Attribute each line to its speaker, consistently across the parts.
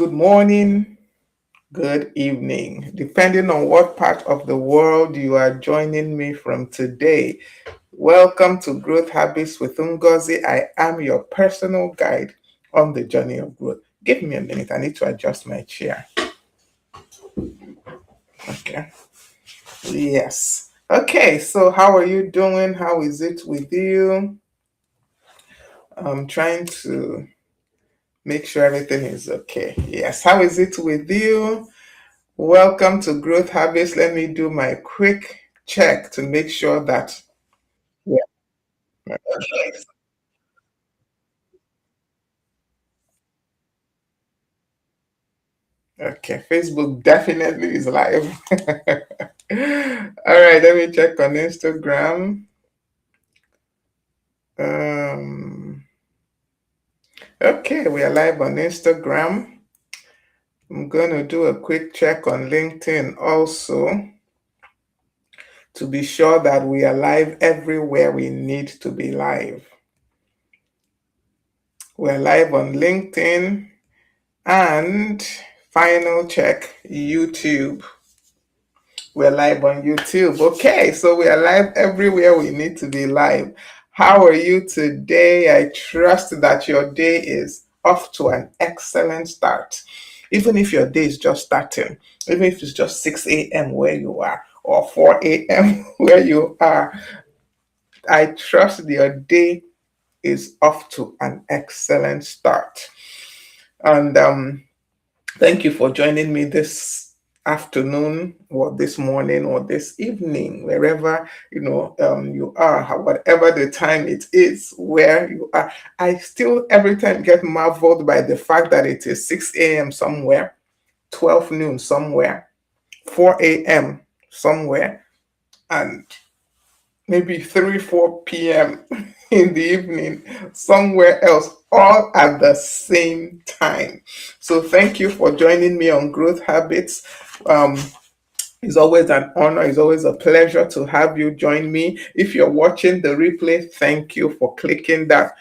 Speaker 1: good morning, good evening, depending on what part of the world you are joining me from today. Welcome to Growth Habits with Ngozi. I am your personal guide on the journey of growth. Give me a minute, I need to adjust my chair. Okay, yes. Okay, so how are you doing? How is it with you? I'm trying to make sure everything is okay. Yes, how is it with you? Welcome to Growth Habits. Let me do my quick check to make sure that. Yeah. Okay, Facebook definitely is live. All right, let me check on Instagram. Um, okay, we are live on Instagram. I'm going to do a quick check on LinkedIn also to be sure that we are live everywhere we need to be live. We're live on LinkedIn. And final check, YouTube. We're live on YouTube. Okay, so we are live everywhere we need to be live. How are you today? I trust that your day is off to an excellent start. Even if your day is just starting, even if it's just 6 a.m. where you are, or 4 a.m. where you are, I trust your day is off to an excellent start. And thank you for joining me this afternoon or this morning or this evening, wherever you are, whatever the time it is where you are. I still every time get marveled by the fact that it is 6 a.m. somewhere, 12 noon somewhere, 4 a.m. somewhere, and maybe 3, 4 p.m. in the evening somewhere else, all at the same time. So thank you for joining me on Growth Habits. Um, it's always an honor, it's always a pleasure to have you join me. If you're watching the replay, thank you for clicking that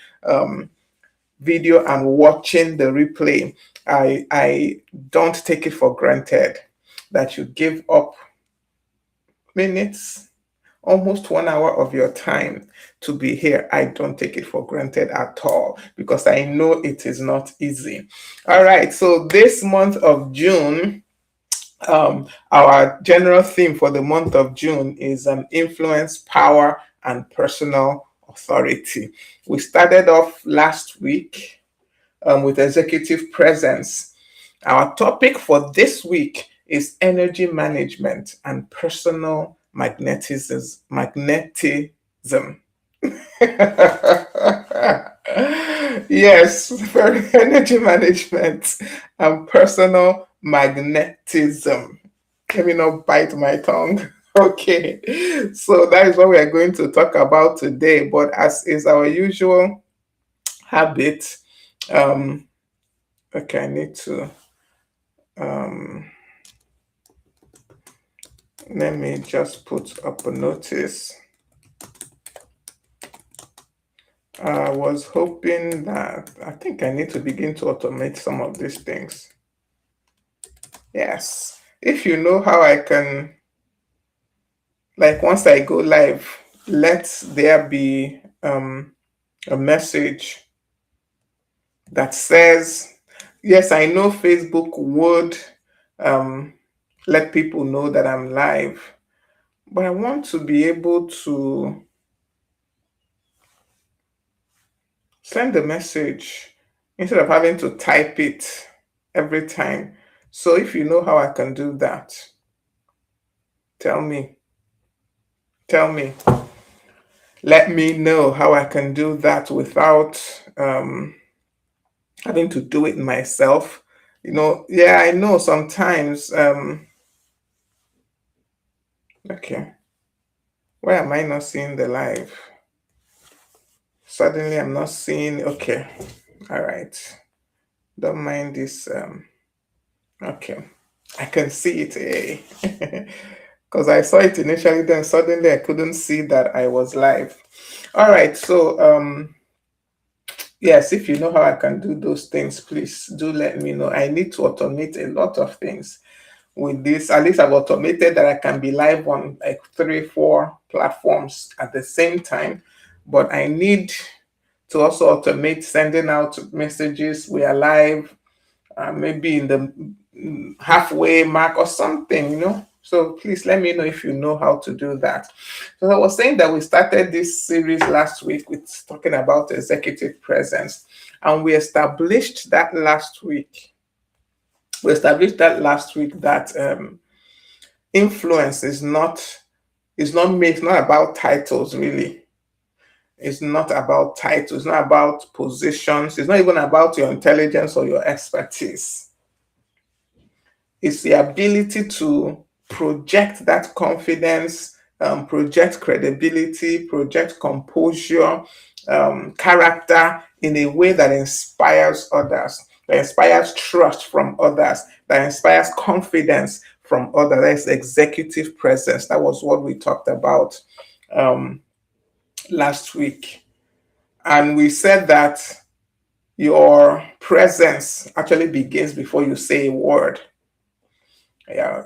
Speaker 1: video and watching the replay. I don't take it for granted that you give up minutes, almost 1 hour of your time to be here. I don't take it for granted at all because I know it is not easy. All right, so this month of June, our general theme for the month of June is influence, power, and personal authority. We started off last week with executive presence. Our topic for this week is energy management and personal magnetism. Yes, for energy management and personal magnetism. Let me not bite my tongue. Okay, so that is what we are going to talk about today. But as is our usual habit, okay, I need to let me just put up a notice. I was hoping that I think I need to begin to automate some of these things. Yes. If you know how I can, like once I go live, let there be a message that says, yes, I know Facebook would um, let people know that I'm live, but I want to be able to send the message instead of having to type it every time. So if you know how I can do that, tell me. Tell me. Let me know how I can do that without having to do it myself. Yeah, I know sometimes. Okay, why am I not seeing the live? Suddenly I'm not seeing. Okay, all right. Don't mind this. Okay, I can see it. Because I saw it initially, then suddenly I couldn't see that I was live. All right, so Yes, if you know how I can do those things, please do let me know. I need to automate a lot of things with this. At least I've automated that I can be live on like 3, 4 platforms at the same time. But I need to also automate sending out messages. We are live, maybe in the halfway mark or something, you know. So please let me know if you know how to do that. So I was saying that we started this series last week with talking about executive presence, and we established that last week. We established that last week that influence is not about titles really. It's not about titles. It's not about positions. It's not even about your intelligence or your expertise. It's the ability to project that confidence, project credibility, project composure, character in a way that inspires others, that inspires trust from others, that inspires confidence from others. That's executive presence. That was what we talked about um, last week. And we said that your presence actually begins before you say a word. Yeah,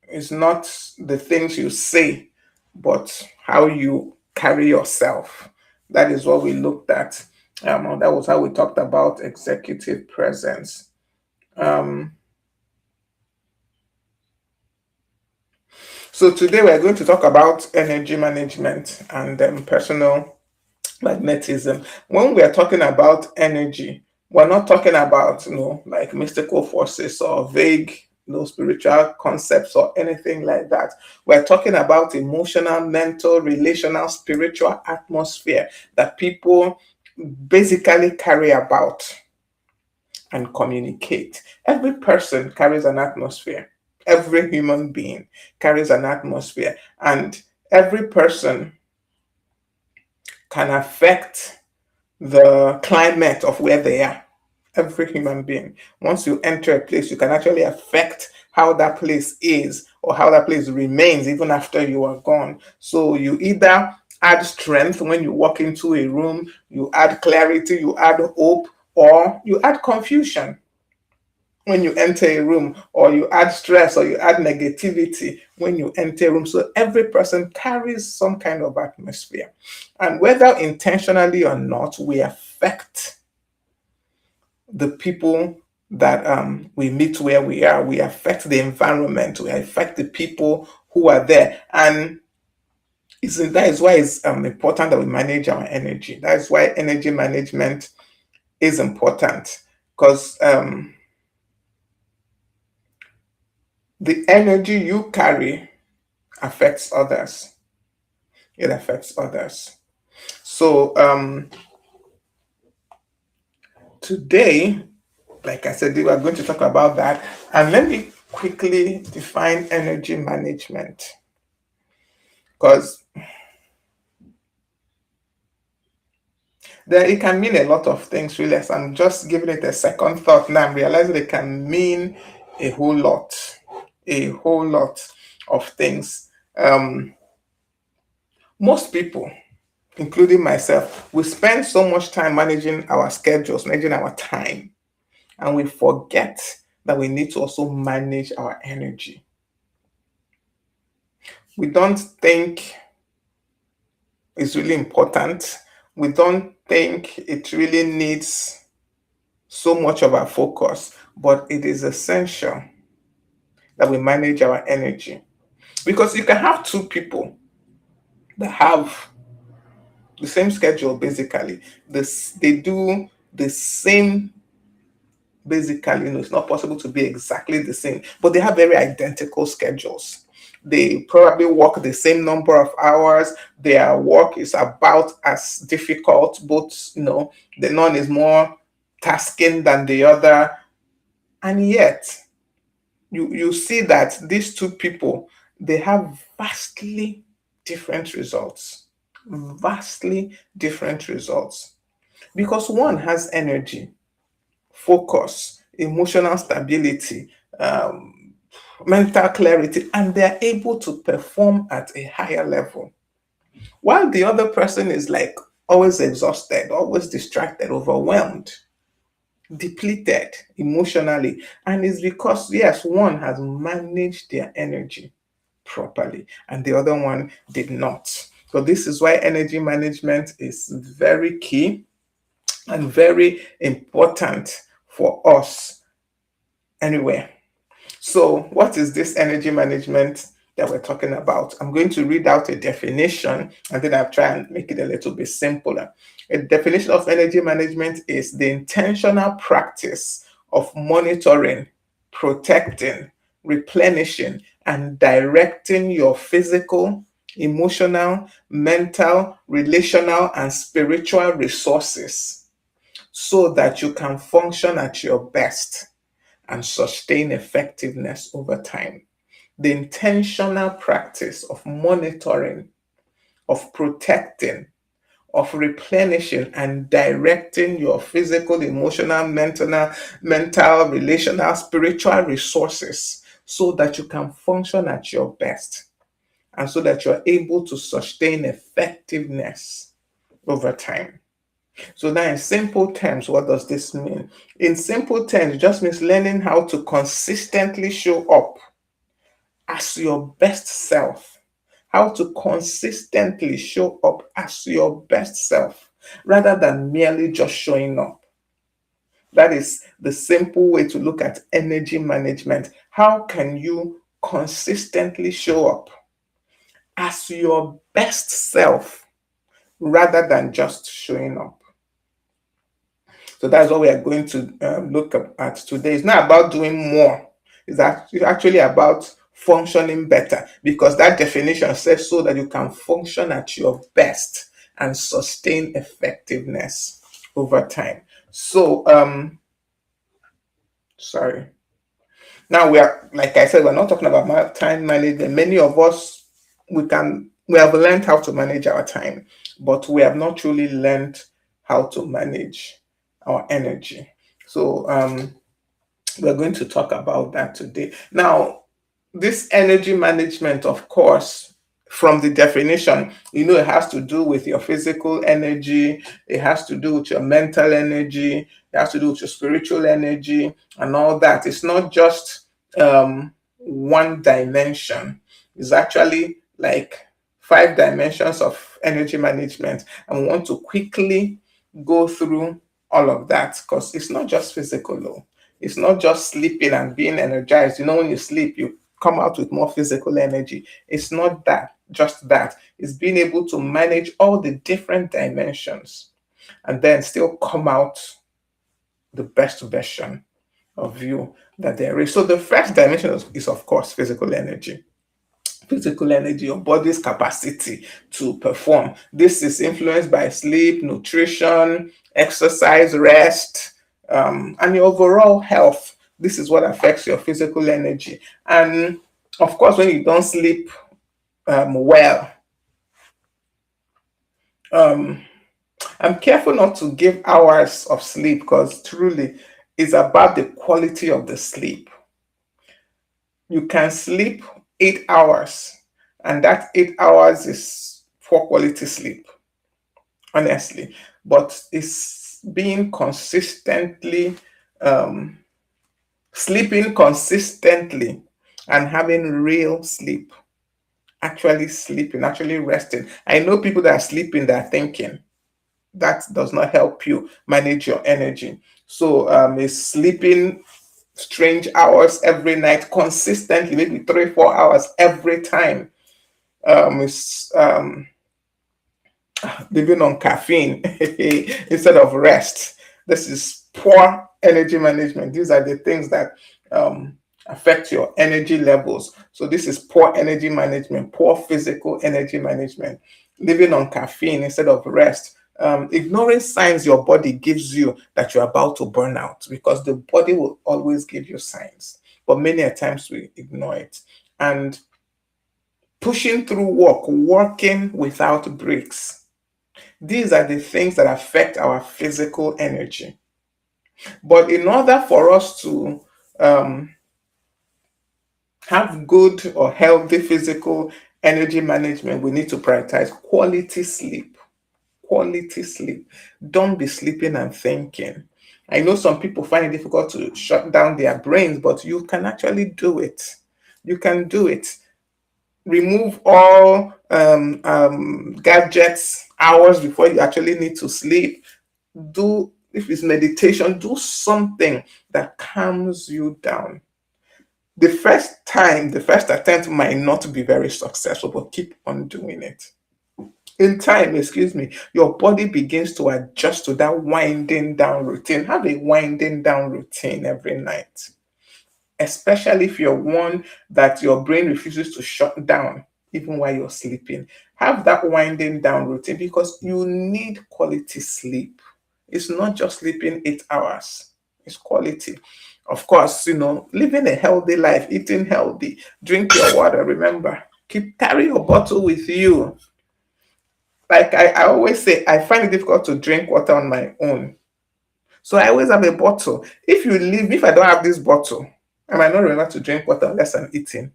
Speaker 1: it's not the things you say, but how you carry yourself. That is what we looked at. And that was how we talked about executive presence. Um, so today we're going to talk about energy management and personal magnetism. When we are talking about energy, we're not talking about, like mystical forces or vague, spiritual concepts or anything like that. We're talking about emotional, mental, relational, spiritual atmosphere that people basically carry about and communicate. Every person carries an atmosphere. Every human being carries an atmosphere, and every person can affect the climate of where they are. Every human being. Once you enter a place, you can actually affect how that place is or how that place remains even after you are gone. So you either add strength when you walk into a room, you add clarity, you add hope, or you add confusion when you enter a room, or you add stress or you add negativity when you enter a room. So every person carries some kind of atmosphere. And whether intentionally or not, we affect the people that we meet where we are. We affect the environment. We affect the people who are there. And that is why it's important that we manage our energy. That is why energy management is important, because the energy you carry affects others. It affects others. So today, like I said, we are going to talk about that. And let me quickly define energy management, because it can mean a lot of things, really. As I'm just giving it a second thought now, I'm realizing it can mean a whole lot of things. Most people, including myself, we spend so much time managing our schedules, managing our time, and we forget that we need to also manage our energy. We don't think it's really important. We don't think it really needs so much of our focus, but it is essential that we manage our energy. Because you can have two people that have the same schedule basically. They do the same basically, it's not possible to be exactly the same, but they have very identical schedules. They probably work the same number of hours. Their work is about as difficult, both, the none is more tasking than the other. And yet, you see that these two people, they have vastly different results. Vastly different results. Because one has energy, focus, emotional stability, mental clarity, and they're able to perform at a higher level. While the other person is like always exhausted, always distracted, overwhelmed, depleted emotionally. And it's because, yes, one has managed their energy properly and the other one did not. So, this is why energy management is very key and very important for us anywhere. So, what is this energy management that we're talking about? I'm going to read out a definition and then I'll try and make it a little bit simpler. A definition of energy management is the intentional practice of monitoring, protecting, replenishing, and directing your physical, emotional, mental, relational, and spiritual resources so that you can function at your best and sustain effectiveness over time. The intentional practice of monitoring, of protecting, of replenishing and directing your physical, emotional, mental, relational, spiritual resources so that you can function at your best and so that you're able to sustain effectiveness over time. So now in simple terms, what does this mean? In simple terms, it just means learning how to consistently show up as your best self. How to consistently show up as your best self rather than merely just showing up. That is the simple way to look at energy management. How can you consistently show up as your best self rather than just showing up? So that's what we are going to look at today. It's not about doing more. It's actually about functioning better because that definition says so that you can function at your best and sustain effectiveness over time. So, sorry. Now we are, like I said, we're not talking about time management. Many of us, we have learned how to manage our time, but we have not truly learned how to manage our energy. So we're going to talk about that today. Now, this energy management, of course, from the definition, it has to do with your physical energy, it has to do with your mental energy, it has to do with your spiritual energy, and all that. It's not just one dimension, it's actually like five dimensions of energy management. And we want to quickly go through all of that because it's not just physical, though. It's not just sleeping and being energized. When you sleep, you come out with more physical energy. It's not that, just that. It's being able to manage all the different dimensions and then still come out the best version of you that there is. So the first dimension is of course, physical energy. Physical energy, your body's capacity to perform. This is influenced by sleep, nutrition, exercise, rest, and your overall health. This is what affects your physical energy. And of course, when you don't sleep well, um, I'm careful not to give hours of sleep because truly it's about the quality of the sleep. You can sleep 8 hours, and that 8 hours is poor quality sleep, honestly. But it's being consistently, um, sleeping consistently, and having real sleep, actually sleeping, actually resting. I know people that are sleeping, that are thinking. That does not help you manage your energy. So, is sleeping strange hours every night consistently, maybe 3 4 hours every time, is living on caffeine instead of rest. This is poor energy management. These are the things that affect your energy levels. So this is poor energy management, poor physical energy management. Living on caffeine instead of rest. Ignoring signs your body gives you that you're about to burn out, because the body will always give you signs, but many a times we ignore it. And pushing through work, working without breaks. These are the things that affect our physical energy. But in order for us to um, have good or healthy physical energy management, we need to prioritize quality sleep. quality sleep. Don't be sleeping and thinking. I know some people find it difficult to shut down their brains, but you can actually do it. You can do it. Remove all gadgets hours before you actually need to sleep. Do, if it's meditation, do something that calms you down. The first time, the first attempt might not be very successful, but keep on doing it. In time, excuse me, your body begins to adjust to that winding down routine. Have a winding down routine every night, especially if you're one that your brain refuses to shut down even while you're sleeping. Have that winding down routine because you need quality sleep. It's not just sleeping 8 hours, it's quality. Of course, living a healthy life, eating healthy, drink your water. Remember, carry your bottle with you. Like I always say, I find it difficult to drink water on my own. So I always have a bottle. If I don't have this bottle, I might not remember to drink water unless I'm eating.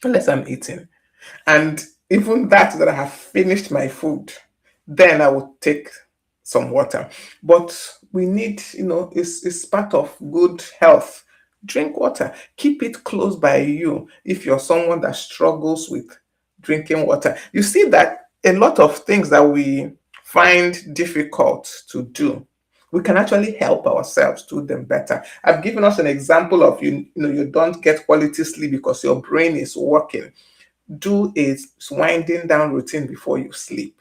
Speaker 1: Unless I'm eating. And even that I have finished my food, then I will take some water. But we need, it's part of good health. Drink water. Keep it close by you if you're someone that struggles with drinking water. You see that a lot of things that we find difficult to do, we can actually help ourselves do them better. I've given us an example of you don't get quality sleep because your brain is working. Do a winding down routine before you sleep.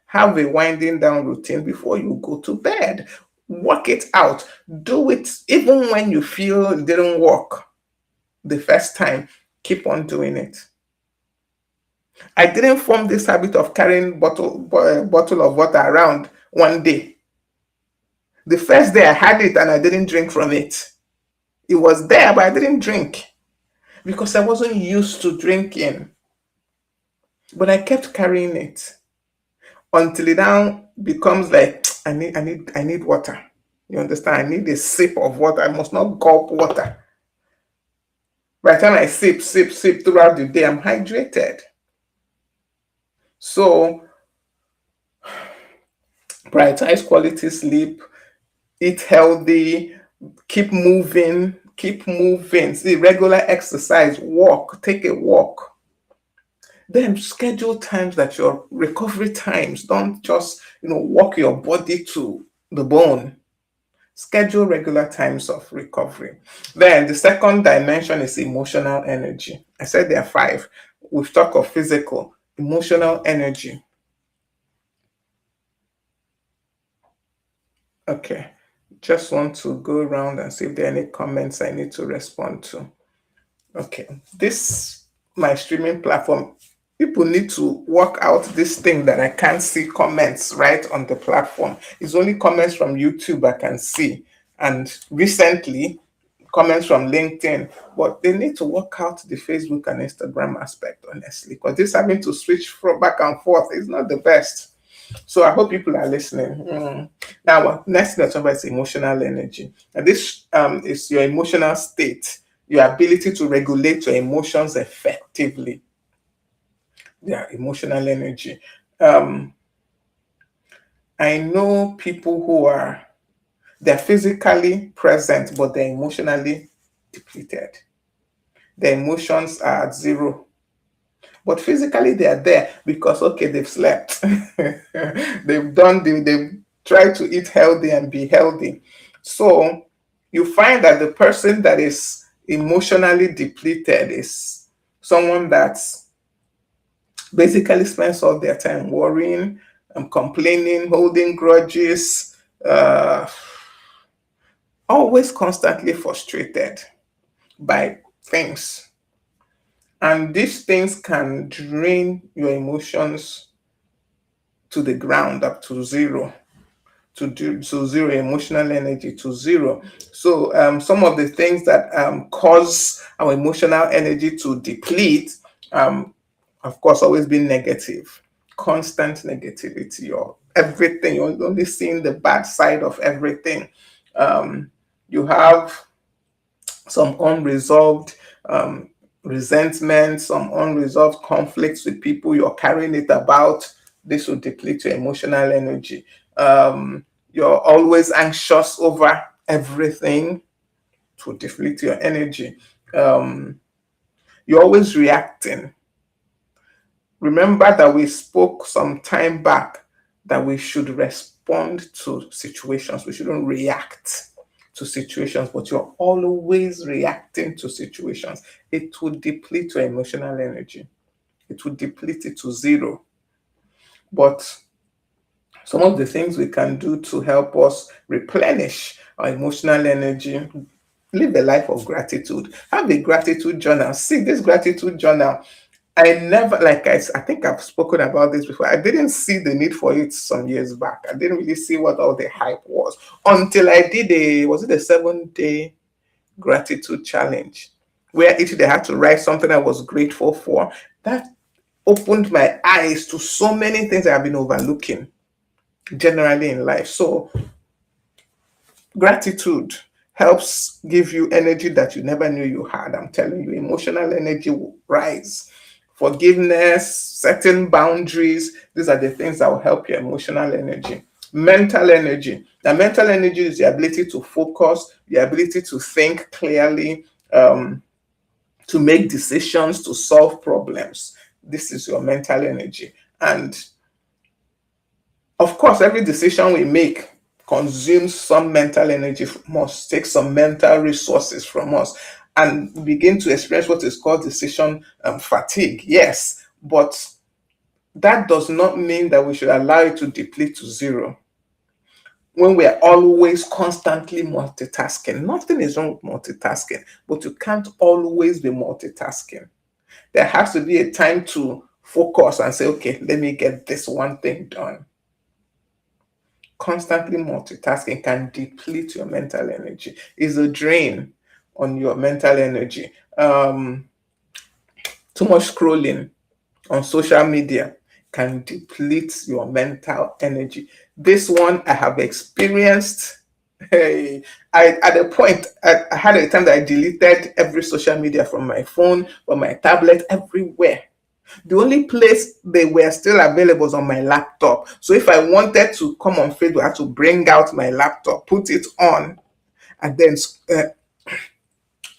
Speaker 1: Have a winding down routine before you go to bed. Work it out. Do it even when you feel it didn't work the first time. Keep on doing it. I didn't form this habit of carrying bottle of water around one day. The first day I had it and I didn't drink from it. It was there, but I didn't drink because I wasn't used to drinking. But I kept carrying it until it now becomes like I need water. You understand? I need a sip of water. I must not gulp water. By the time I sip throughout the day, I'm hydrated. So prioritize quality sleep, eat healthy, keep moving. See, regular exercise, walk, take a walk. Then schedule times that your recovery times. Don't just, walk your body to the bone. Schedule regular times of recovery. Then the second dimension is emotional energy. I said there are five. We've talked of physical, emotional energy. Okay. Just want to go around and see if there are any comments I need to respond to. Okay. This, my streaming platform, people need to work out this thing that I can't see comments right on the platform. It's only comments from YouTube I can see. And recently, comments from LinkedIn, but they need to work out the Facebook and Instagram aspect, honestly, because this having to switch from back and forth is not the best. So I hope people are listening. Now, next thing talk about is emotional energy. And this is your emotional state, your ability to regulate your emotions effectively. Yeah, emotional energy. Um, I know people who they're physically present, but they're emotionally depleted. Their emotions are at zero, but physically they are there because okay, they've slept. They've tried to eat healthy and be healthy. So you find that the person that is emotionally depleted is someone that's basically spends all their time worrying and complaining, holding grudges, always constantly frustrated by things. And these things can drain your emotions to the ground, up to zero, to zero, emotional energy to zero. So some of the things that cause our emotional energy to deplete, um, of course, always been negative, constant negativity, or everything. You're only seeing the bad side of everything. You have some unresolved resentment, some unresolved conflicts with people. You're carrying it about This will deplete your emotional energy. You're always anxious over everything, to deplete your energy. Um, you're always reacting. Remember that we spoke some time back that we should respond to situations. We shouldn't react to situations, but you're always reacting to situations. It will deplete your emotional energy. It will deplete it to zero. But some of the things we can do to help us replenish our emotional energy: live a life of gratitude. Have a gratitude journal. See, this gratitude journal, I never, I think I've spoken about this before. I didn't see the need for it some years back. I didn't really see what all the hype was until I did was it a 7 day gratitude challenge, where each day I had to write something I was grateful for. That opened my eyes to so many things I've been overlooking generally in life. So gratitude helps give you energy that you never knew you had. I'm telling you, emotional energy will rise. Forgiveness, setting boundaries, these are the things that will help your emotional energy. Mental energy. Now, mental energy is the ability to focus, the ability to think clearly, to make decisions, to solve problems. This is your mental energy. And of course, every decision we make consumes some mental energy from us, takes some mental resources from us, and we begin to experience what is called decision fatigue. Yes, but that does not mean that we should allow it to deplete to zero. When we are always constantly multitasking, nothing is wrong with multitasking, but you can't always be multitasking. There has to be a time to focus and say, okay, let me get this one thing done. Constantly multitasking can deplete your mental energy, is a drain on your mental energy. Too much scrolling on social media can deplete your mental energy. This one I have experienced. Hey, I at a point I had a time that I deleted every social media from my phone, from my tablet, everywhere. The only place they were still available was on my laptop. So if I wanted to come on Facebook, I had to bring out my laptop, put it on, and then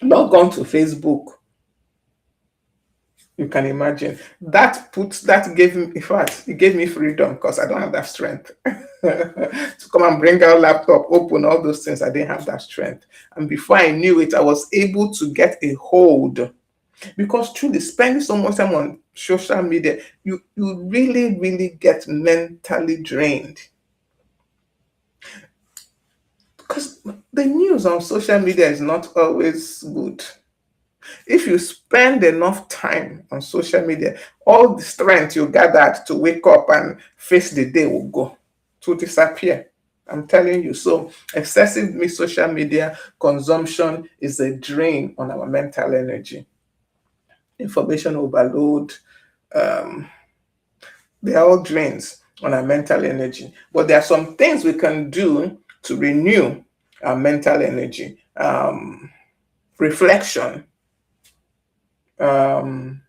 Speaker 1: log on to Facebook. You can imagine that gave me, in fact, it gave me freedom because I don't have that strength to come and bring out laptop, open all those things. I didn't have that strength, and before I knew it, I was able to get a hold. Because truly, spending so much time on social media, you really get mentally drained. Because the news on social media is not always good. If you spend enough time on social media, all the strength you gathered to wake up and face the day will go, to disappear. I'm telling you. So excessive social media consumption is a drain on our mental energy. Information overload, um, they are all drains on our mental energy. But there are some things we can do to renew our mental energy. Reflection, um,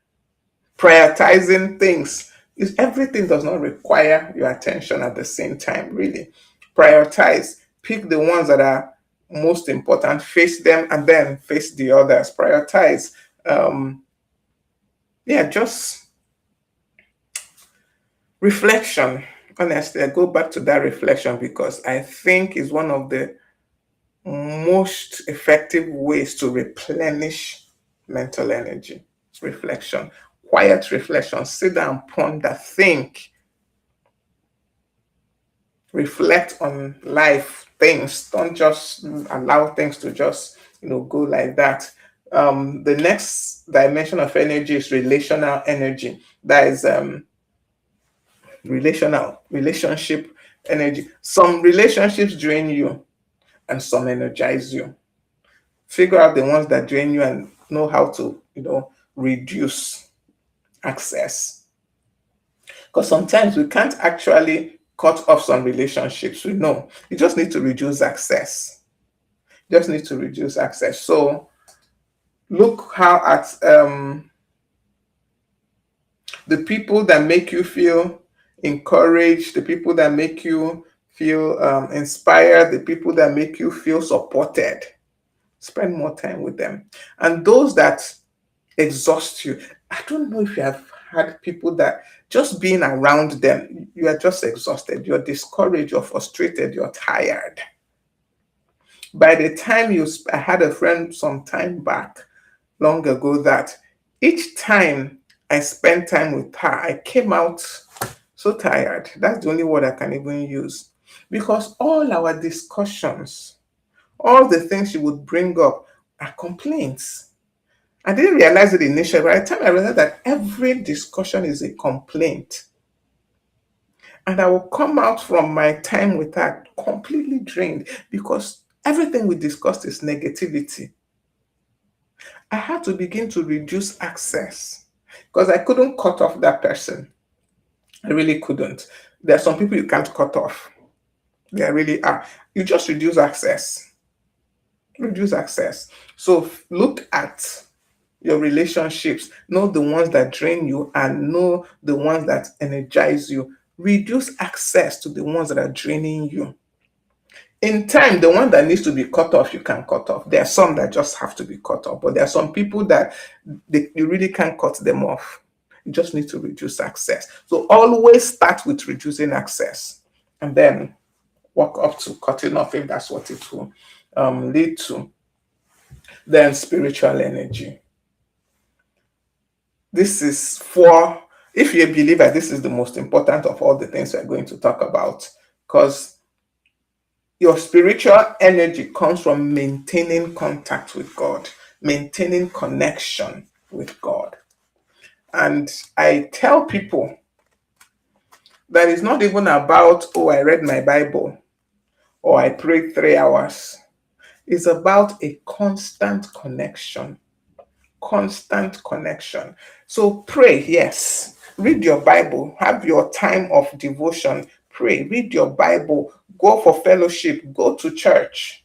Speaker 1: prioritizing things. Is everything does not require your attention at the same time, really. Prioritize. Pick the ones that are most important, face them, and then face the others. Prioritize. Um, yeah, just reflection. Honestly, I go back to that reflection because I think is one of the most effective ways to replenish mental energy. Reflection, quiet reflection. Sit down, ponder, think, reflect on life, things. Don't just allow things to just go like that. The next dimension of energy is relational energy. That is relationship energy. Some relationships drain you and some energize you. Figure out the ones that drain you and know how to reduce access, because sometimes we can't actually cut off some relationships. We know you just need to reduce access. Just need to reduce access. So look how at the people that make you feel encouraged, the people that make you feel inspired, the people that make you feel supported. Spend more time with them. And those that exhaust you, I don't know if you have had people that just being around them, you are just exhausted, you're discouraged, you're frustrated, you're tired. By the time I had a friend some time back, long ago, that each time I spent time with her, I came out so tired. That's the only word I can even use. Because all our discussions, all the things she would bring up are complaints. I didn't realize it initially. By the time I realized that every discussion is a complaint, and I will come out from my time with her completely drained because everything we discussed is negativity. I had to begin to reduce access because I couldn't cut off that person. I really couldn't. There are some people you can't cut off. There really are. You just reduce access. Reduce access. So look at your relationships. Know the ones that drain you and know the ones that energize you. Reduce access to the ones that are draining you. In time, the one that needs to be cut off, you can cut off. There are some that just have to be cut off, but there are some people that you really can't cut them off. You just need to reduce access. So always start with reducing access and then work up to cutting off if that's what it will lead to. Then spiritual energy. This is for, if you're a believer, this is the most important of all the things we're going to talk about because your spiritual energy comes from maintaining contact with God, maintaining connection with God. And I tell people that it's not even about, oh, I read my Bible or I prayed 3 hours. It's about a constant connection. Constant connection. So pray, yes. Read your Bible. Have your time of devotion. Pray. Read your Bible. Go for fellowship. Go to church.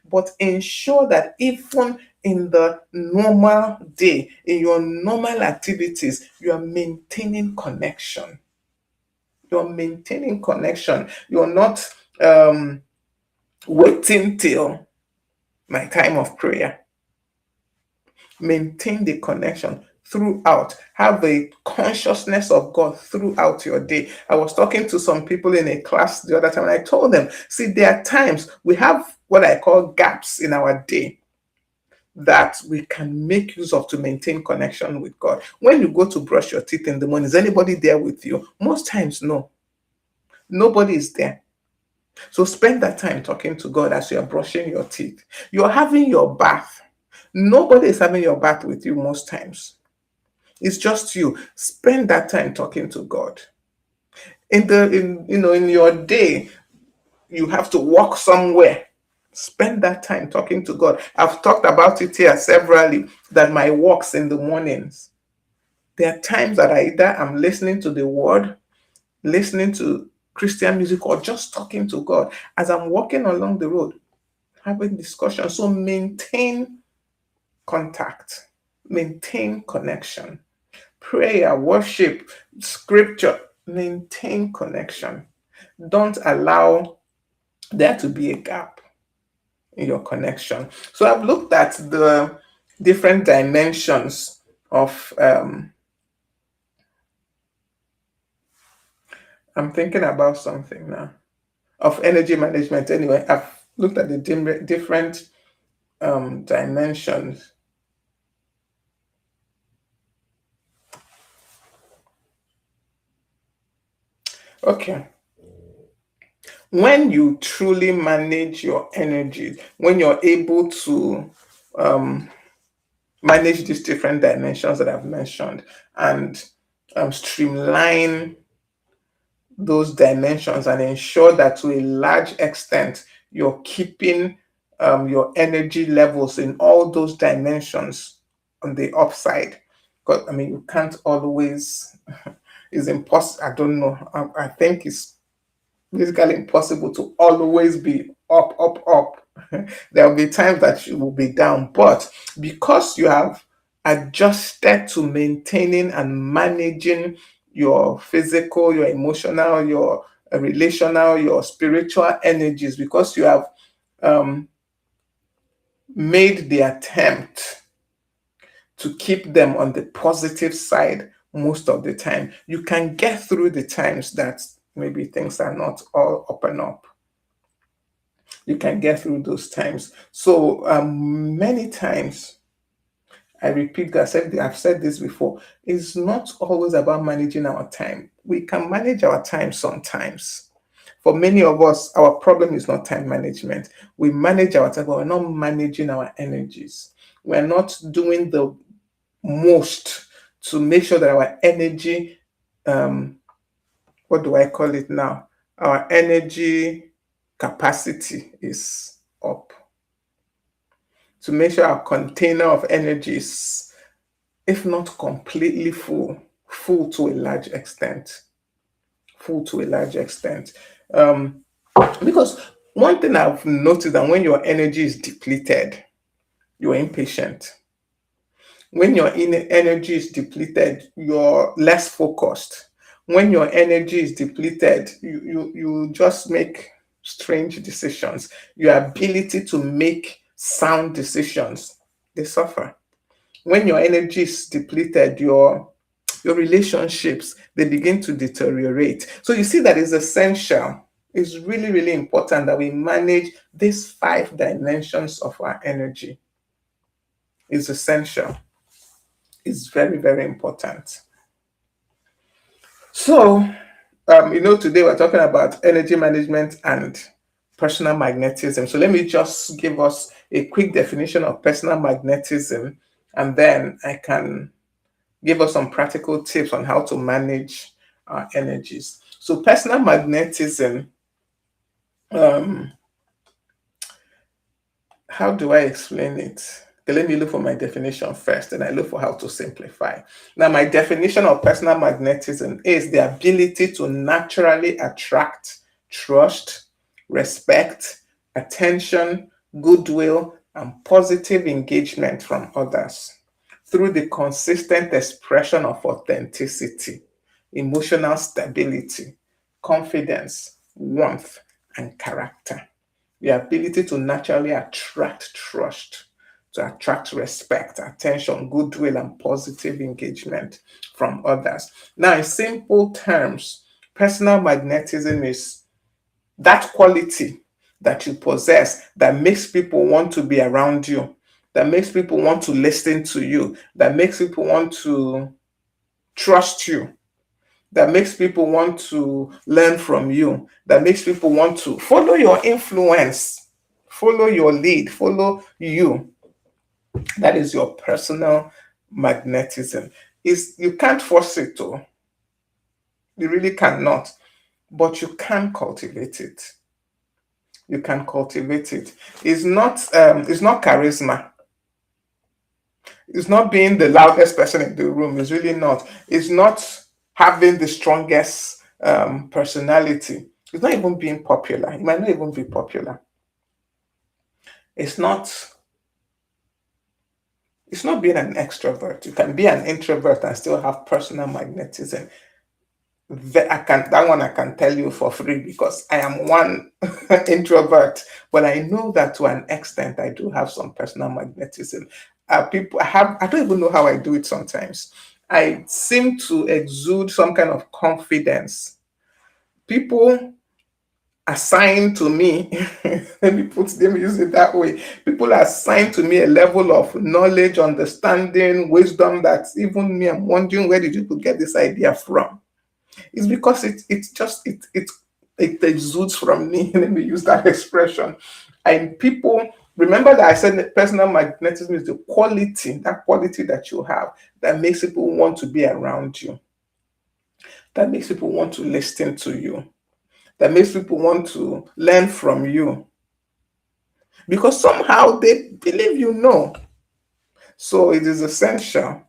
Speaker 1: But ensure that even in the normal day, in your normal activities, you are maintaining connection. You're maintaining connection. You're not waiting till my time of prayer. Maintain the connection throughout. Have a consciousness of God throughout your day. I was talking to some people in a class the other time and I told them, see, there are times we have what I call gaps in our day that we can make use of to maintain connection with God. When you go to brush your teeth in the morning, is anybody there with you? Most times, no. Nobody is there. So spend that time talking to God as you're brushing your teeth. You're having your bath. Nobody is having your bath with you most times. It's just you. Spend that time talking to God. In your day, you have to walk somewhere. Spend that time talking to God. I've talked about it here severally that my walks in the mornings, there are times that I'm listening to the word, listening to Christian music, or just talking to God as I'm walking along the road, having discussion. So maintain contact, maintain connection. Prayer, worship, scripture, maintain connection. Don't allow there to be a gap in your connection. So I've looked at the different dimensions of, I'm thinking about something now, of energy management. Anyway, I've looked at the different dimensions. Okay. When you truly manage your energy, when you're able to manage these different dimensions that I've mentioned and streamline those dimensions and ensure that to a large extent you're keeping your energy levels in all those dimensions on the upside. Because I mean, you can't always, it's impossible. I don't know. I think it's basically impossible to always be up, up, up. There will be times that you will be down, but because you have adjusted to maintaining and managing your physical, your emotional, your relational, your spiritual energies, because you have um, made the attempt to keep them on the positive side most of the time. You can get through the times that maybe things are not all up and up. You can get through those times. So many times, I repeat, I've said this before, it's not always about managing our time. We can manage our time sometimes. For many of us, our problem is not time management. We manage our time, but we're not managing our energies. We're not doing the most to make sure that our energy, um, what do I call it now? Our energy capacity is up. To make sure our container of energy is, if not completely full, full to a large extent. Full to a large extent. Um, because one thing I've noticed that when your energy is depleted, you're impatient. When your energy is depleted, you're less focused. When your energy is depleted, you just make strange decisions. Your ability to make sound decisions, they suffer. When your energy is depleted, your relationships, they begin to deteriorate. So you see that it's essential. It's really, really important that we manage these 5 dimensions of our energy. It's essential. It's very, very important. So, today we're talking about energy management and personal magnetism. So let me just give us a quick definition of personal magnetism, and then I can give us some practical tips on how to manage our energies. So, personal magnetism, um, how do I explain it? Okay, let me look for my definition first, and I look for how to simplify. Now, my definition of personal magnetism is the ability to naturally attract trust, respect, attention, goodwill, and positive engagement from others through the consistent expression of authenticity, emotional stability, confidence, warmth, and character. The ability to naturally attract trust, to attract respect, attention, goodwill, and positive engagement from others. Now, in simple terms, personal magnetism is that quality that you possess that makes people want to be around you, that makes people want to listen to you, that makes people want to trust you, that makes people want to learn from you, that makes people want to follow your influence, follow your lead, follow you. That is your personal magnetism. Is you can't force it to, you really cannot, but you can cultivate it. You can cultivate it. It's not charisma. It's not being the loudest person in the room. It's really not. It's not having the strongest personality. It's not even being popular. It might not even be popular. It's not. It's not being an extrovert. You can be an introvert and still have personal magnetism. I can tell you for free because I am one introvert, but I know that to an extent I do have some personal magnetism. I don't even know how I do it sometimes. I seem to exude some kind of confidence. People assign to me, let me use it that way. People assign to me a level of knowledge, understanding, wisdom that even me, I'm wondering where did you get this idea from? It's because it exudes from me. Let me use that expression. And people remember that I said that personal magnetism is the quality, that quality that you have that makes people want to be around you, that makes people want to listen to you, that makes people want to learn from you because somehow they believe you know. So it is essential.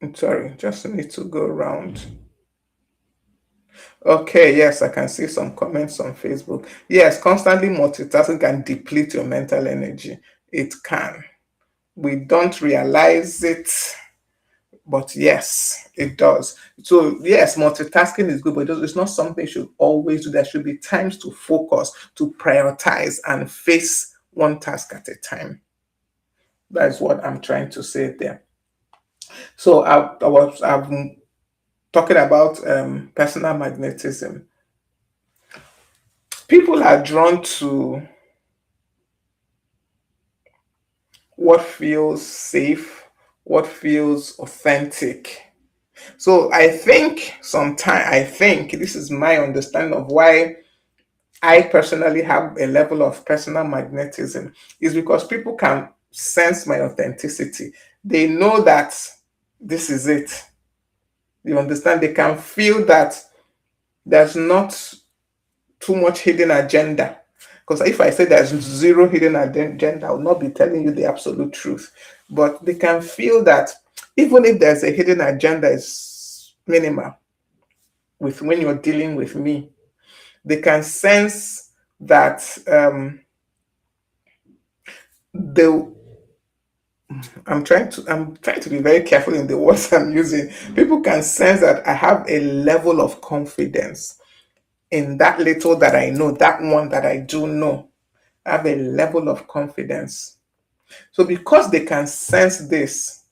Speaker 1: I'm sorry, just need to go around. Okay, yes, I can see some comments on Facebook. Yes, constantly multitasking can deplete your mental energy. It can. We don't realize it, But yes, it does. So yes, multitasking is good, but it's not something you should always do. There should be times to focus, to prioritize, and face one task at a time. That is what I'm trying to say there. So I'm talking about personal magnetism. People are drawn to what feels safe, what feels authentic. So I think this is my understanding of why I personally have a level of personal magnetism is because people can sense my authenticity. They know that this is it. You understand? They can feel that there's not too much hidden agenda. Because if I say there's zero hidden agenda, I will not be telling you the absolute truth. But they can feel that even if there's a hidden agenda, is minimal with when you're dealing with me. They can sense that the I'm trying to be very careful in the words I'm using. People can sense that I have a level of confidence in that little that I know, that one that I do know. I have a level of confidence. So because they can sense this,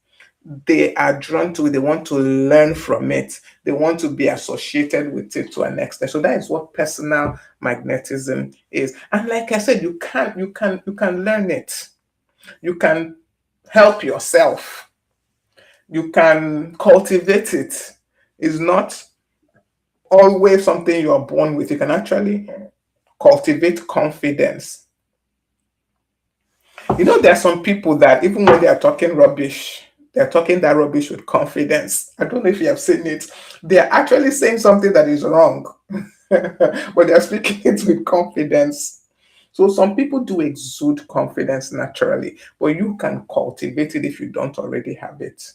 Speaker 1: they are drawn to it, they want to learn from it, they want to be associated with it to an extent. So that is what personal magnetism is. And like I said, you can learn it. You can help yourself. You can cultivate it. It's not always something you are born with. You can actually cultivate confidence. There are some people that even when they are talking rubbish, they're talking that rubbish with confidence. I don't know if you have seen it. They're actually saying something that is wrong, but they're speaking it with confidence. So some people do exude confidence naturally, but you can cultivate it if you don't already have it.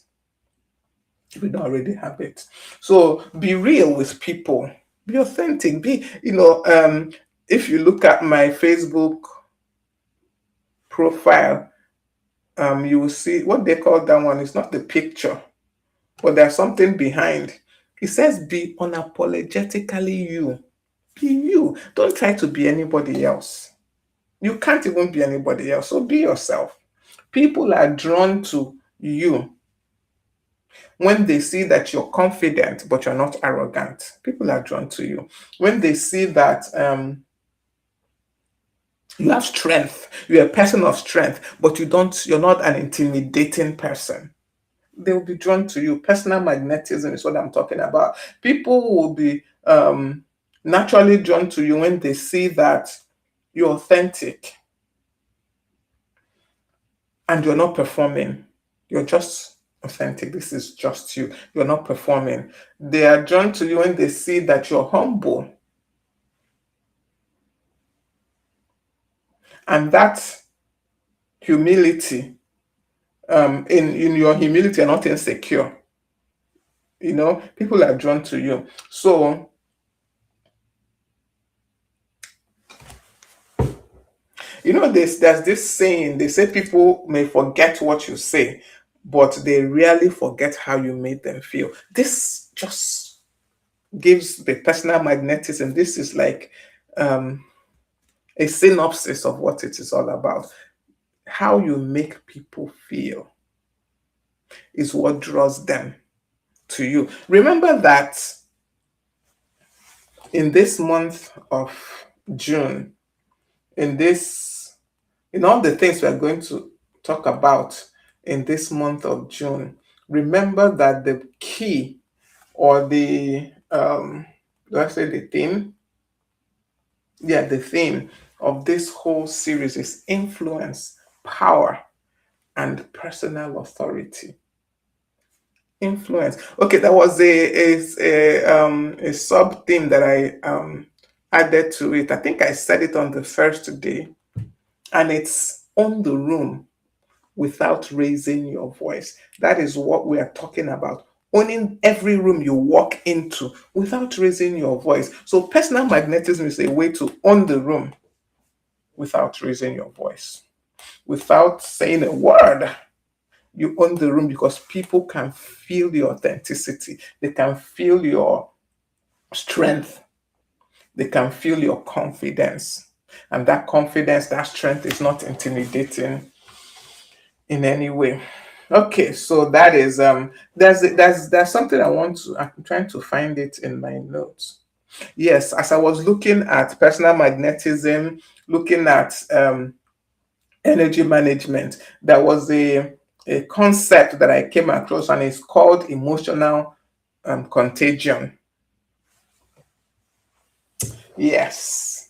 Speaker 1: If you don't already have it. So be real with people. Be authentic. If you look at my Facebook profile, you will see what they call that one. It's not the picture, but there's something behind. It says be unapologetically you. Be you. Don't try to be anybody else. You can't even be anybody else. So be yourself. People are drawn to you when they see that you're confident but you're not arrogant. People are drawn to you. When they see that you have strength, you're a person of strength, but you're not an intimidating person. They will be drawn to you. Personal magnetism is what I'm talking about. People will be naturally drawn to you when they see that you're authentic and you're not performing. You're just authentic. This is just you. You're not performing. They are drawn to you when they see that you're humble and that humility. In your humility, you're not insecure. People are drawn to you. So there's this saying, they say people may forget what you say, but they rarely forget how you made them feel. This just gives the personal magnetism. This is like a synopsis of what it is all about. How you make people feel is what draws them to you. Remember that in this month of June, in this in all the things we're going to talk about in this month of June, remember that the key or the do I say the theme? Yeah, the theme of this whole series is influence, power, and personal authority. Influence. Okay, that was a sub theme that I added to it. I think I said it on the first day, and it's on the room without raising your voice. That is what we are talking about. Owning every room you walk into without raising your voice. So, personal magnetism is a way to own the room without raising your voice, without saying a word. You own the room because people can feel the authenticity. They can feel your strength. They can feel your confidence. And that confidence, that strength is not intimidating in any way. Okay, so that is there's something I'm trying to find it in my notes. Yes, as I was looking at personal magnetism, looking at energy management, there was a concept that I came across, and it's called emotional contagion. Yes,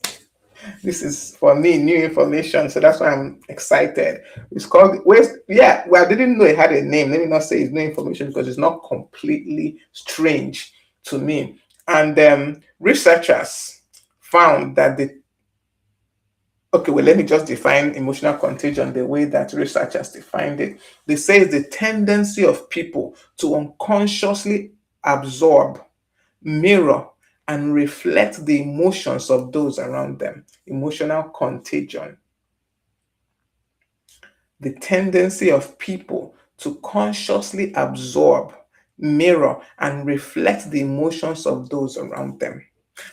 Speaker 1: this is for me new information, so that's why I'm excited. It's called waste. Yeah, well, I didn't know it had a name. Let me not say it's new information because it's not completely strange to me. And researchers found that the okay, well, let me just define emotional contagion the way that researchers defined it. They say it's the tendency of people to unconsciously absorb, mirror, and reflect the emotions of those around them. Emotional contagion. The tendency of people to consciously absorb, mirror, and reflect the emotions of those around them.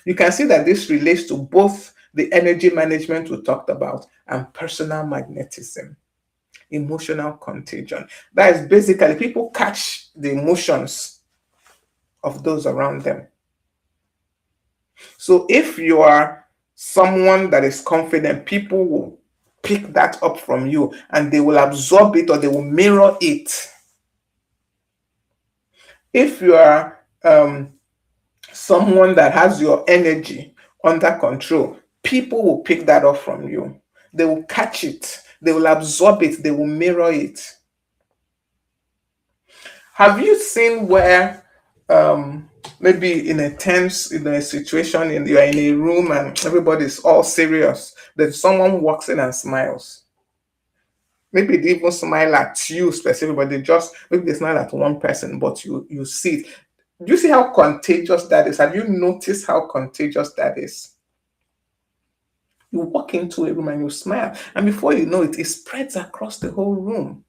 Speaker 1: You can see that this relates to both the energy management we talked about and personal magnetism, emotional contagion. That is basically people catch the emotions of those around them. So if you are someone that is confident, people will pick that up from you and they will absorb it or they will mirror it. If you are someone that has your energy under control, people will pick that up from you. They will catch it, they will absorb it, they will mirror it. Have you seen where maybe in a tense in a situation and you're in a room and everybody's all serious, then someone walks in and smiles? Maybe they even smile at you specifically, but they just maybe they smile at one person, but you see it. Do you see how contagious that is? Have you noticed how contagious that is? You walk into a room and you smile, and before you know it, it spreads across the whole room.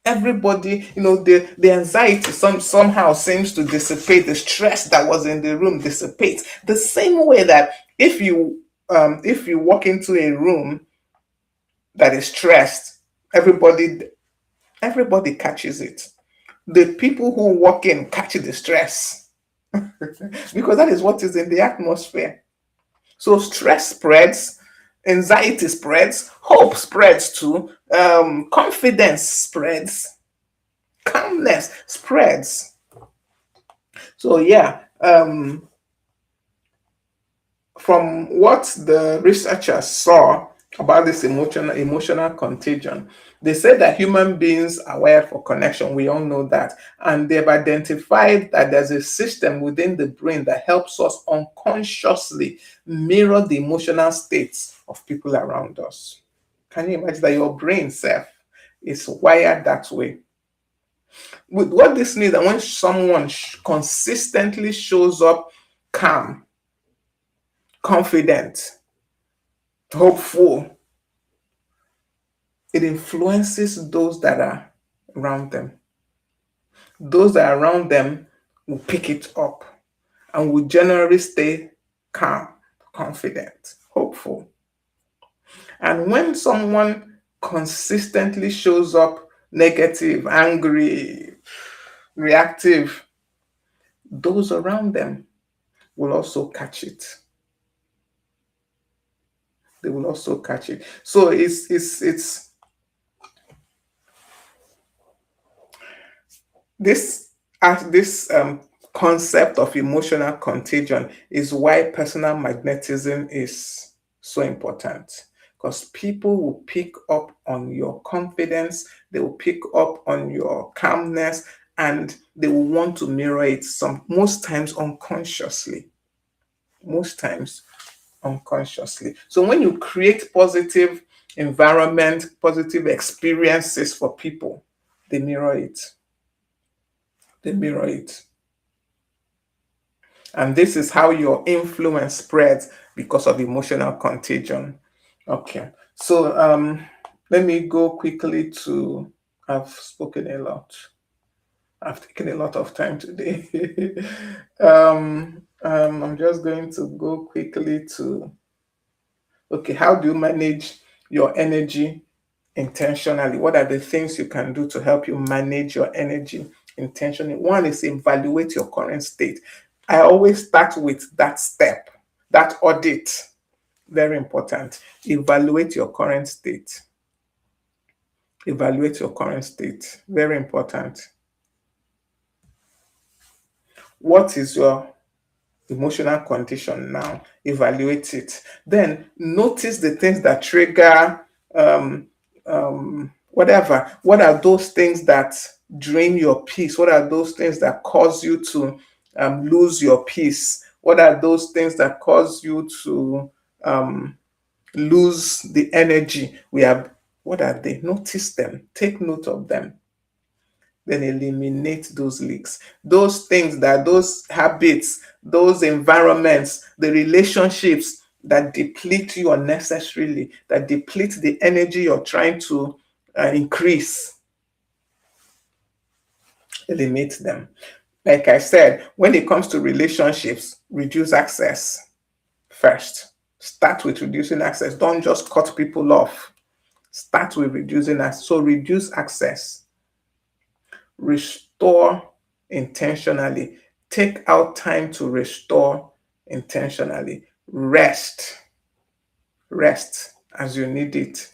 Speaker 1: Everybody, the anxiety somehow seems to dissipate. The stress that was in the room dissipates. The same way that if you walk into a room that is stressed, everybody catches it. The people who walk in catch the stress because that is what is in the atmosphere. So stress spreads, anxiety spreads, hope spreads too, confidence spreads, calmness spreads. So yeah, from what the researchers saw about this emotional contagion, they said that human beings are wired for connection. We all know that, and they've identified that there's a system within the brain that helps us unconsciously mirror the emotional states of people around us. Can you imagine that your brain self is wired that way? With what this means, that when someone consistently shows up calm, confident, hopeful, it influences those that are around them. Those that are around them will pick it up and will generally stay calm, confident, hopeful. And when someone consistently shows up negative, angry, reactive, those around them will also catch it. They will also catch it. So it's this as this concept of emotional contagion is why personal magnetism is so important, because people will pick up on your confidence, they will pick up on your calmness, and they will want to mirror it, some most times unconsciously, most times unconsciously. So when you create positive environment, positive experiences for people, they mirror it, they mirror it. And this is how your influence spreads because of emotional contagion. Okay. So let me go quickly to I've spoken a lot. I've taken a lot of time today. I'm just going to go quickly to, okay, how do you manage your energy intentionally? What are the things you can do to help you manage your energy intentionally? One is evaluate your current state. I always start with that step, that audit. Very important. Evaluate your current state. Evaluate your current state. Very important. What is your emotional condition now? Evaluate it. Then notice the things that trigger whatever. What are those things that drain your peace? What are those things that cause you to lose your peace? What are those things that cause you to lose the energy we have? What are they? Notice them. Take note of them. Then eliminate those leaks. Those things, that those habits, those environments, the relationships that deplete you unnecessarily, that deplete the energy you're trying to increase, eliminate them. Like I said, when it comes to relationships, reduce access first. Start with reducing access. Don't just cut people off. Start with reducing access. So reduce access. Restore intentionally. Take out time to restore intentionally. Rest as you need it.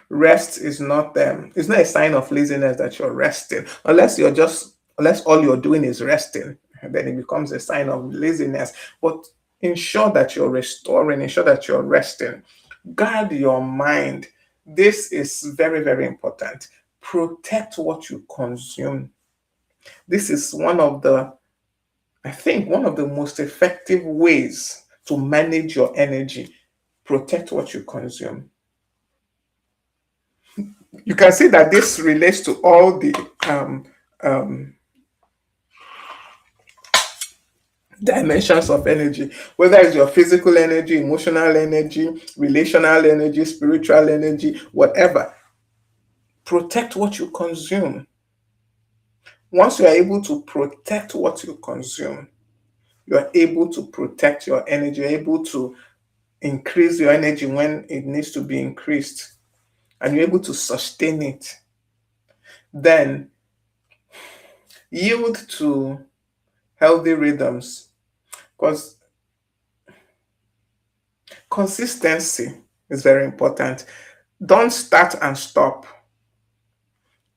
Speaker 1: Rest is not it's not a sign of laziness that you're resting, unless all you're doing is resting, then it becomes a sign of laziness. But ensure that you're restoring, ensure that you're resting. Guard your mind. This is very, very important. Protect what you consume. This is I think, one of the most effective ways to manage your energy. Protect what you consume. You can see that this relates to all the um, dimensions of energy, whether it's your physical energy, emotional energy, relational energy, spiritual energy, whatever. Protect what you consume. Once you are able to protect what you consume, you are able to protect your energy. You're able to increase your energy when it needs to be increased, and you're able to sustain it. Then yield to healthy rhythms, because consistency is very important. Don't start and stop.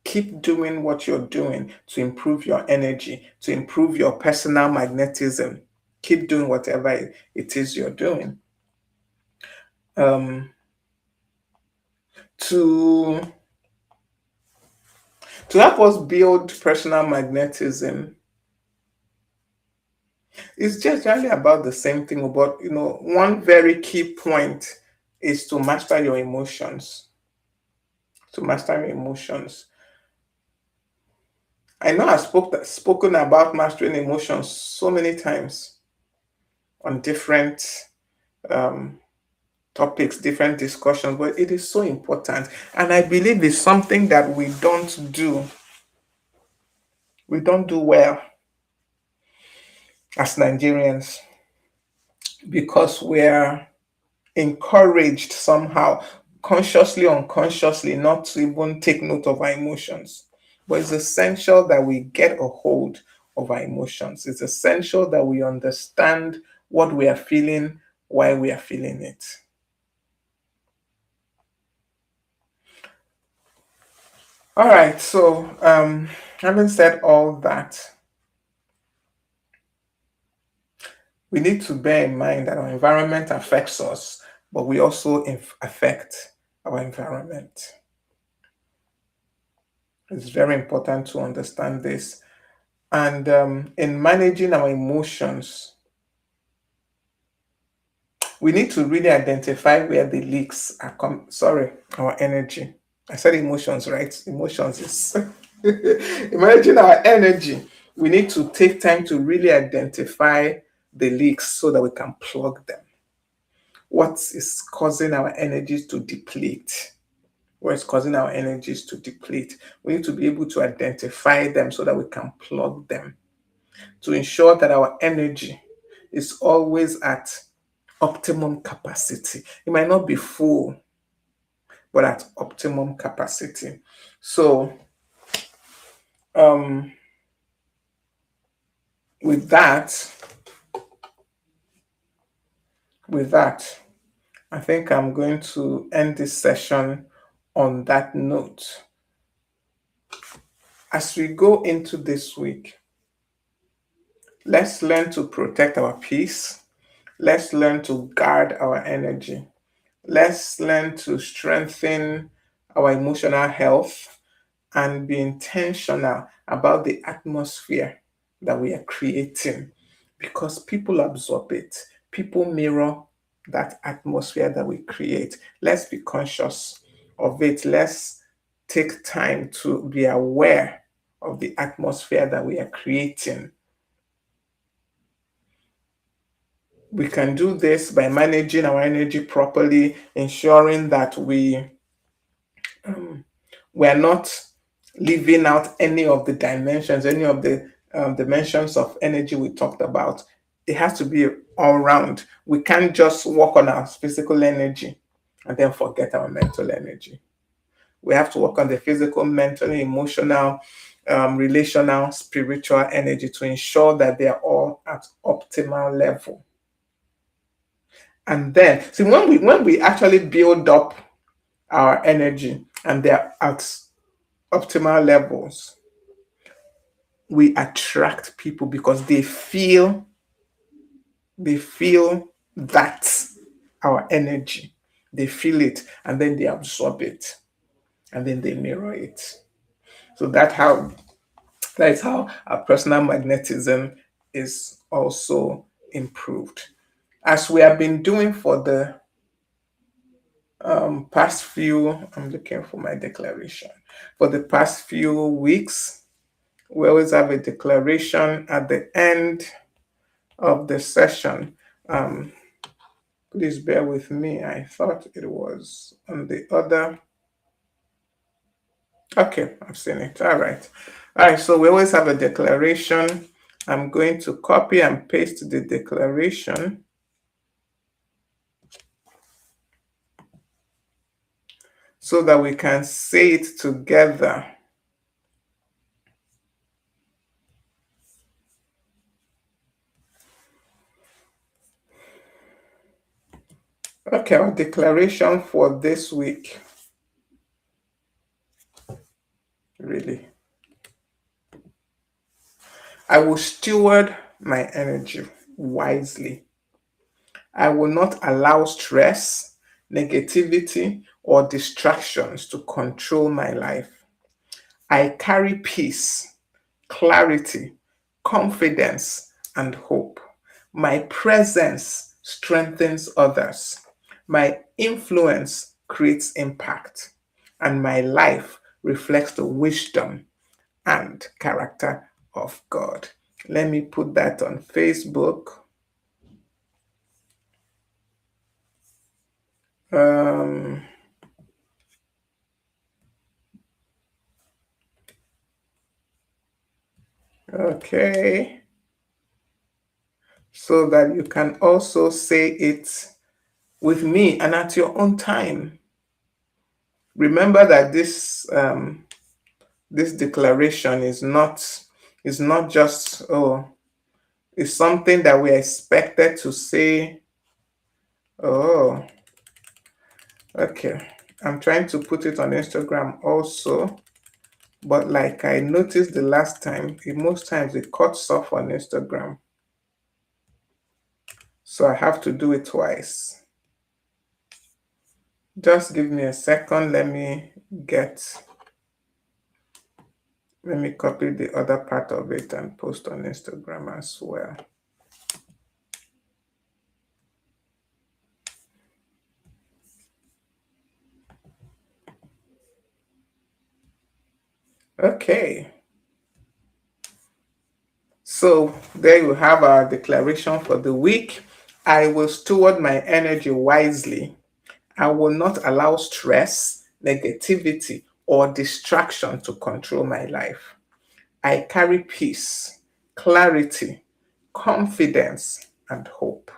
Speaker 1: Keep doing what you're doing to improve your energy, to improve your personal magnetism. Keep doing whatever it is you're doing. Um, to to help us build personal magnetism, it's just generally about the same thing. But one very key point is to master your emotions. To master your emotions. I know spoken about mastering emotions so many times on different um, topics, different discussions, but it is so important. And I believe it's something that we don't do. We don't do well as Nigerians, because we're encouraged somehow, consciously, unconsciously, not to even take note of our emotions. But it's essential that we get a hold of our emotions. It's essential that we understand what we are feeling, why we are feeling it. All right, so having said all that, we need to bear in mind that our environment affects us, but we also affect our environment. It's very important to understand this. And in managing our emotions, we need to really identify where the leaks are sorry, our energy. I said emotions, right? Emotions is managing our energy. We need to take time to really identify the leaks so that we can plug them. What is causing our energies to deplete? or it's causing our energies to deplete. We need to be able to identify them so that we can plug them to ensure that our energy is always at optimum capacity. It might not be full, but at optimum capacity. So, um, with that, with that, I think I'm going to end this session on that note. As we go into this week, let's learn to protect our peace. Let's learn to guard our energy. Let's learn to strengthen our emotional health and be intentional about the atmosphere that we are creating, because people absorb it. People mirror that atmosphere that we create. Let's be conscious of it. Let's take time to be aware of the atmosphere that we are creating. We can do this by managing our energy properly, ensuring that we are not leaving out any of the dimensions, any of the dimensions of energy we talked about. It has to be all round. We can't just work on our physical energy and then forget our mental energy. We have to work on the physical, mental, emotional, relational, spiritual energy to ensure that they are all at optimal level. And then, see, when we actually build up our energy and they're at optimal levels, we attract people because they feel that our energy, they feel it, and then they absorb it, and then they mirror it. So that's how our personal magnetism is also improved, as we have been doing for the past few. I'm looking for my declaration. For the past few weeks, we always have a declaration at the end of the session. Um, please bear with me. I thought it was on the other. Okay, I've seen it. All right. All right. So we always have a declaration. I'm going to copy and paste the declaration so that we can say it together. Okay, our declaration for this week. Really. I will steward my energy wisely. I will not allow stress, negativity, or distractions to control my life. I carry peace, clarity, confidence, and hope. My presence strengthens others. My influence creates impact. And my life reflects the wisdom and character of God. Let me put that on Facebook. Um, okay. So that you can also say it with me and at your own time. Remember that this declaration is not just, oh, it's something that we're expected to say. Oh, okay. I'm trying to put it on Instagram also, but like I noticed the last time, most times it cuts off on Instagram. So I have to do it twice. Just give me a second. Let me copy the other part of it and post on Instagram as well. Okay. So there you have our declaration for the week. I will steward my energy wisely. I will not allow stress, negativity, or distraction to control my life. I carry peace, clarity, confidence, and hope.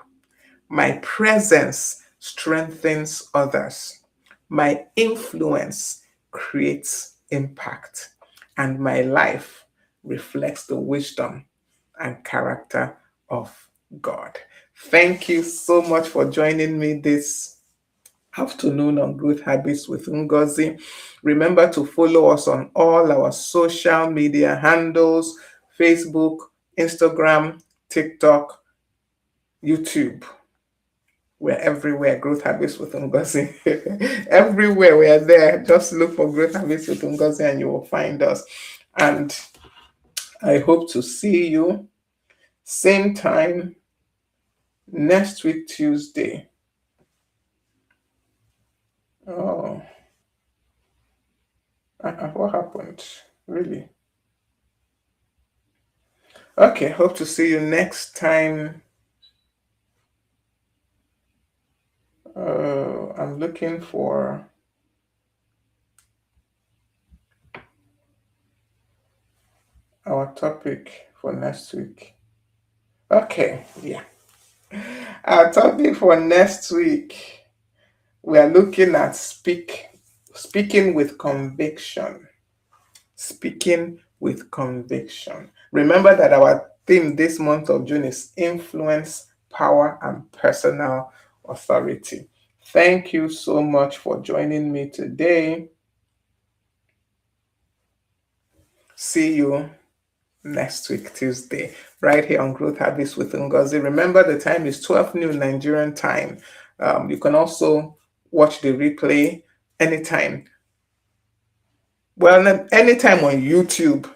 Speaker 1: My presence strengthens others. My influence creates impact. And my life reflects the wisdom and character of God. Thank you so much for joining me this afternoon on Good Habits with Ngozi. Remember to follow us on all our social media handles: Facebook, Instagram, TikTok, YouTube. We're everywhere, Growth Habits with Ngozi. Everywhere we are there. Just look for Growth Habits with Ngozi and you will find us. And I hope to see you same time next week, Tuesday. Oh, what happened? Really? Okay, hope to see you next time. I'm looking for our topic for next week. Okay, yeah. Our topic for next week, we are looking at speaking with conviction. Speaking with conviction. Remember that our theme this month of June is influence, power, and personal authority. Thank you so much for joining me today. See you next week, Tuesday, right here on Growth Habits with Ngozi. Remember, the time is 12 noon Nigerian time. You can also watch the replay anytime. Well, anytime on YouTube.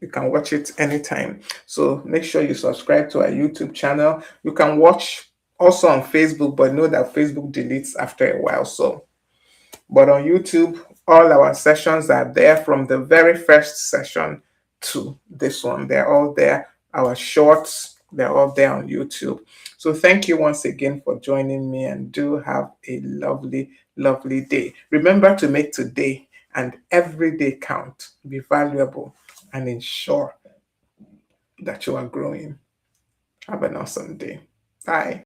Speaker 1: You can watch it anytime. So make sure you subscribe to our YouTube channel. You can watch also on Facebook, but know that Facebook deletes after a while. But on YouTube, all our sessions are there from the very first session to this one. They're all there. Our shorts, they're all there on YouTube. So thank you once again for joining me and do have a lovely, lovely day. Remember to make today and every day count, be valuable, and ensure that you are growing. Have an awesome day. Bye.